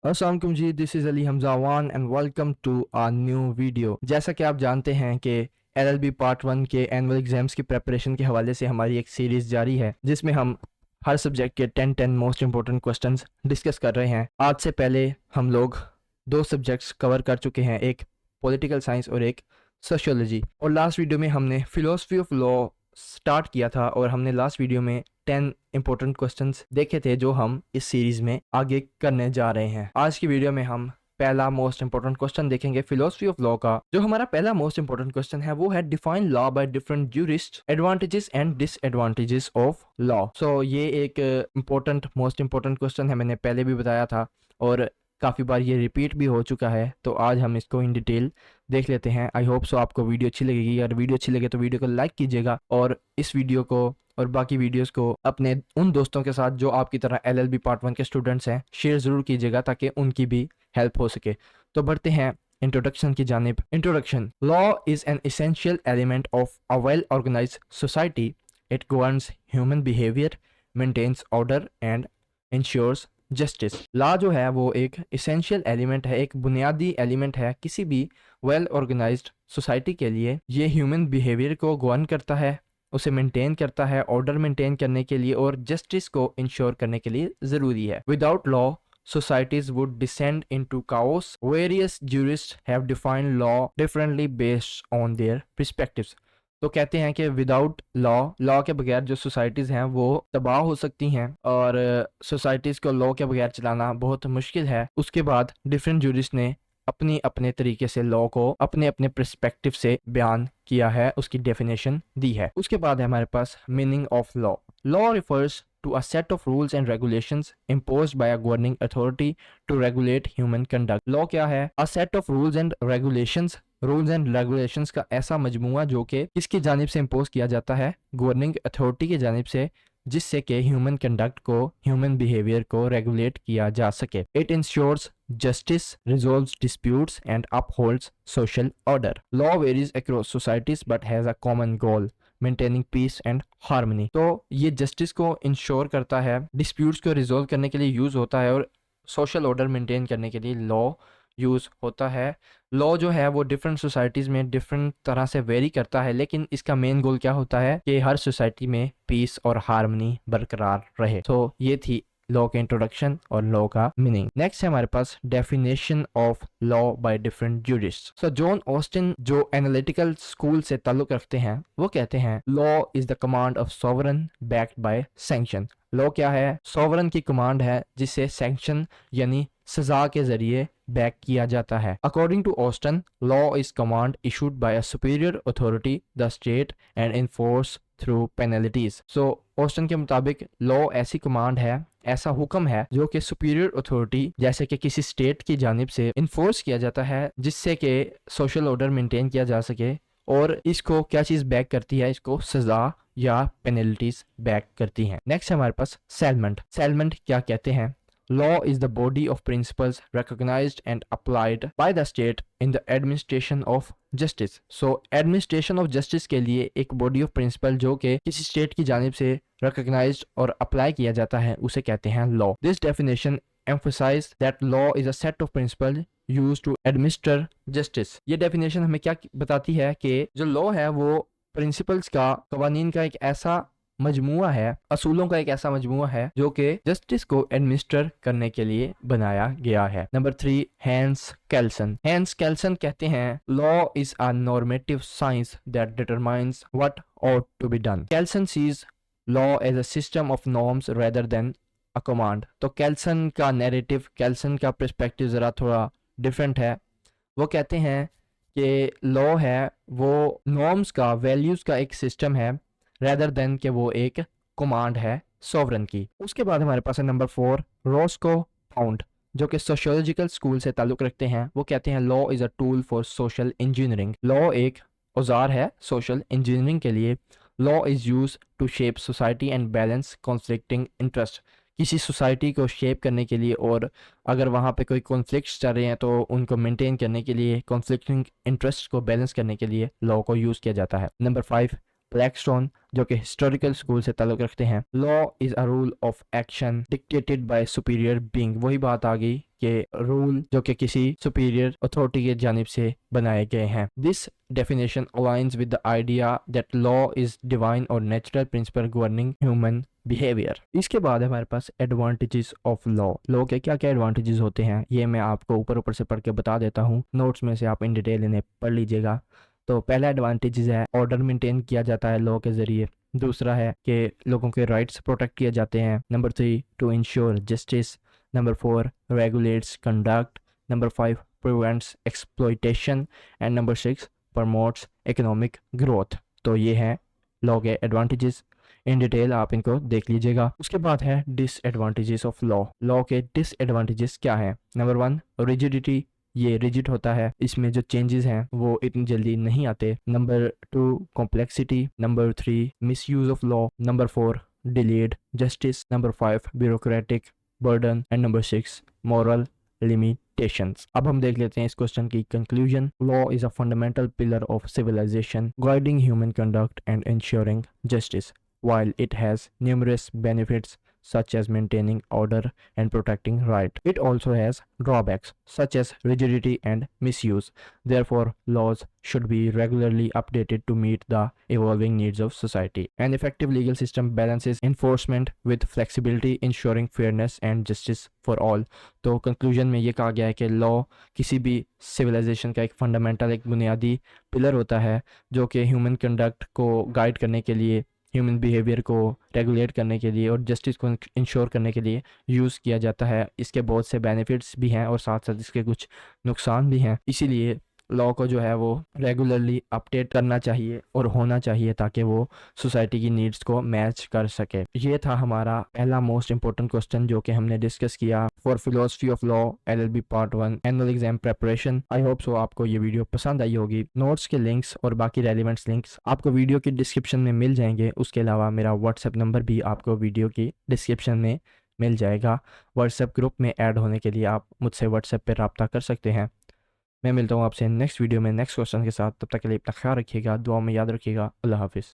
अस्सलाम वालेकुम जी, this is Ali Hamzawan and welcome to a new video. जैसा कि आप जानते हैं कि एलएलबी पार्ट 1 के एनुअल एग्जाम्स की प्रिपरेशन के हवाले से हमारी एक सीरीज़ जारी है जिसमें हम हर सब्जेक्ट के 10 मोस्ट इंपॉर्टेंट क्वेश्चंस डिस्कस कर रहे हैं। आज से पहले हम लोग दो सब्जेक्ट्स कवर कर चुके हैं, एक पॉलिटिकल साइंस और एक सोशियोलॉजी। और लास्ट वीडियो में हमने फिलोसफी ऑफ लॉ स्टार्ट किया था और हमने लास्ट वीडियो में 10 इंपॉर्टेंट क्वेश्चंस देखे थे जो हम इस सीरीज में आगे करने जा रहे हैं। आज की वीडियो में हम पहला मोस्ट इंपॉर्टेंट क्वेश्चन देखेंगे फिलोसफी ऑफ लॉ का। जो हमारा पहला मोस्ट इंपॉर्टेंट क्वेश्चन है वो है define law by different jurist, advantages and disadvantages of law. So ये एक इंपॉर्टेंट मोस्ट इंपॉर्टेंट क्वेश्चन है, मैंने पहले भी बताया था और काफ़ी बार ये रिपीट भी हो चुका है, तो आज हम इसको इन डिटेल देख लेते हैं। आई होप सो आपको वीडियो अच्छी लगेगी। अगर वीडियो अच्छी लगे तो वीडियो को लाइक कीजिएगा और इस वीडियो को और बाकी वीडियोस को अपने उन दोस्तों के साथ जो आपकी तरह एलएलबी पार्ट 1 के स्टूडेंट्स हैं शेयर ज़रूर कीजिएगा ताकि उनकी भी हेल्प हो सके। तो बढ़ते हैं इंट्रोडक्शन की जानिब। Introduction. Law is an essential element of a well organised society. It governs human behaviour, maintains order and ensures justice. Law जो है वो एक इसेंशियल एलिमेंट है, एक बुनियादी एलिमेंट है किसी भी वेल ऑर्गेनाइज्ड सोसाइटी के लिए। ये ह्यूमन बिहेवियर को गवर्न करता है, उसे मेंटेन करता है, ऑर्डर मेंटेन करने के लिए और जस्टिस को इंश्योर करने के लिए ज़रूरी है। Without law societies would descend into chaos. Various jurists have defined law differently based on their perspectives. तो कहते हैं कि विदाउट लॉ के बगैर जो सोसाइटीज़ हैं वो तबाह हो सकती हैं और सोसाइटीज़ को लॉ के बगैर चलाना बहुत मुश्किल है। उसके बाद डिफरेंट जूरिस्ट ने अपनी अपने तरीके से लॉ को अपने अपने पर्सपेक्टिव से बयान किया है, उसकी डेफिनेशन दी है। उसके बाद है हमारे पास meaning of law. Law refers to a set of rules and regulations imposed by a governing authority to regulate human conduct. Law क्या है? A set of rules and regulations, rules and regulations का ऐसा मजमूआ जो कि किसकी जानिब से impose किया जाता है? गवर्निंग अथॉरिटी की जानिब से, जिससे कि ह्यूमन कंडक्ट को, ह्यूमन बिहेवियर को रेगुलेट किया जा सके। It ensures justice, resolves disputes and upholds social order. Law varies across societies but has a common goal, maintaining peace and harmony. तो ये जस्टिस को इंश्योर करता है, डिस्प्यूट्स को रिजोल्व करने के लिए यूज होता है और सोशल ऑर्डर मेंटेन करने के लिए लॉ यूज होता है। लॉ जो है वो डिफरेंट सोसाइटीज़ में डिफरेंट तरह से वेरी करता है, लेकिन इसका मेन गोल क्या होता है कि हर सोसाइटी में पीस और हार्मनी बरकरार रहे। तो ये थी लॉ के इंट्रोडक्शन और लॉ का मीनिंग। नेक्स्ट है हमारे पास definition of law by different jurists. So John Austin जो एनालिटिकल स्कूल से ताल्लुक रखते हैं वो कहते हैं law is the command of sovereign backed by sanction. Law क्या है? सॉवरन की कमांड है जिसे सैंक्शन यानी सजा के जरिए बैक किया जाता है। According to Austin, law is command issued by a superior authority the state and enforce through penalties. So Austin के मुताबिक लॉ ऐसी कमांड है, ऐसा हुक्म है जो कि सुपीरियर अथॉरिटी जैसे कि किसी स्टेट की जानिब से इन्फोर्स किया जाता है जिससे कि सोशल ऑर्डर मेंटेन किया जा सके। और इसको क्या चीज़ बैक करती है? इसको सजा या पेनल्टीज बैक करती हैं। नेक्स्ट है हमारे पास सेलमेंट। सेलमेंट क्या कहते हैं? Law is the body of principles recognized and applied by the state in the administration of justice. So, administration of justice के लिए एक body of principle जो कि किसी state की जानिब से recognized और apply किया जाता है उसे कहते हैं law. This definition emphasizes that law is a set of principles used to administer justice. ये definition हमें क्या बताती है कि जो law है वो principles का, कवानीन का एक ऐसा मजमुआ है, असूलों का एक ऐसा मजमुआ है जो कि जस्टिस को एडमिनिस्टर करने के लिए बनाया गया है। Number 3, Hans Kelsen. Hans Kelsen कहते हैं law is a normative science that determines what ought to be done. Kelsen sees law as a system of norms rather than a command. तो कैल्सन का नैरेटिव, कैल्सन का perspective ज़रा थोड़ा different है। वो कहते हैं कि लॉ है वो नॉर्म्स का, वैल्यूज़ का एक सिस्टम है रेदर देन के वो एक कमांड है सॉवरन की। उसके बाद हमारे पास है नंबर 4, रोस्को पाउंड जो कि सोशियोलॉजिकल स्कूल से ताल्लुक रखते हैं। वो कहते हैं law is a tool for social engineering. Law एक औजार है सोशल इंजीनियरिंग के लिए। Law is use to shape society and balance conflicting interest. किसी सोसाइटी को शेप करने के लिए और अगर वहाँ पे कोई कॉन्फ्लिक्ट्स चल रहे हैं तो उनको मेंटेन करने के लिए, कॉन्फ्लिक्टिंग इंटरेस्ट को बैलेंस करने के लिए लॉ को यूज़ किया जाता है। नंबर 5, ब्लैकस्टोन जो कि हिस्टोरिकल स्कूल से ताल्लुक़ रखते हैं। Law is a rule of action dictated by superior being, वही बात आ गई कि रूल जो कि किसी सुपीरियर अथॉरिटी की जानिब से बनाए गए हैं। This definition aligns with the idea that law is divine और natural principle governing human behaviour. इसके बाद हमारे पास एडवांटेजेस ऑफ लॉ के क्या क्या एडवांटेजेस होते हैं, ये मैं आपको ऊपर ऊपर से पढ़ के बता देता हूँ, नोट्स में से आप इन डिटेल इन्हें पढ़ लीजिएगा। तो पहला एडवांटेजेस है ऑर्डर मेंटेन किया जाता है लॉ के ज़रिए। दूसरा है कि लोगों के राइट्स प्रोटेक्ट किए जाते हैं। Number 3 to ensure justice. Number 4 regulates conduct. Number 5 prevents exploitation and number 6 promotes economic growth. तो ये है लॉ के एडवांटेजेस, इन डिटेल आप इनको देख लीजिएगा। उसके बाद है डिसएडवांटेजेस ऑफ लॉ के डिसएडवांटेजेस क्या है। नंबर 1 रिजिडिटी, ये रिजिड होता है, इसमें जो चेंजेस हैं वो इतनी जल्दी नहीं आते। Number 2 complexity. Number 3 misuse of law. Number 4 delayed justice. Number 5 bureaucratic burden and number 6 moral limitations। अब हम देख लेते हैं इस क्वेश्चन की conclusion. Law is a fundamental pillar of civilisation guiding human conduct and ensuring justice. While it has numerous benefits such as maintaining order and protecting right, it also has drawbacks such as rigidity and misuse. Therefore, laws should be regularly updated to meet the evolving needs of society. An effective legal system balances enforcement with flexibility, ensuring fairness and justice for all. तो conclusion में ये कहा गया है कि law किसी भी civilisation का एक फंडामेंटल, एक बुनियादी पिलर होता है जो कि ह्यूमन कंडक्ट को गाइड करने के लिए, ह्यूमन बिहेवियर को रेगुलेट करने के लिए और जस्टिस को इंश्योर करने के लिए यूज़ किया जाता है। इसके बहुत से बेनिफिट्स भी हैं और साथ साथ इसके कुछ नुकसान भी हैं, इसीलिए लॉ को जो है वो रेगुलरली अपडेट करना चाहिए और होना चाहिए ताकि वो सोसाइटी की नीड्स को मैच कर सके। ये था हमारा पहला मोस्ट इंपॉर्टेंट क्वेश्चन जो कि हमने डिस्कस किया for philosophy of law LLB part 1 annual exam preparation. I hope so आपको ये वीडियो पसंद आई होगी। नोट्स के लिंक्स और बाकी रेलिवेंट्स लिंक्स आपको वीडियो की डिस्क्रिप्शन में मिल जाएंगे। उसके अलावा मेरा व्हाट्सएप नंबर भी आपको वीडियो की डिस्क्रिप्शन में मिल जाएगा। व्हाट्सएप ग्रुप में ऐड होने के लिए आप मुझसे व्हाट्सएप पर रब्ता कर सकते हैं। मैं मिलता हूँ आपसे नेक्स्ट वीडियो में नेक्स्ट क्वेश्चन के साथ। तब तक के लिए अपना ख्याल रखिएगा, दुआ में याद रखिएगा। अल्लाह हाफिज़।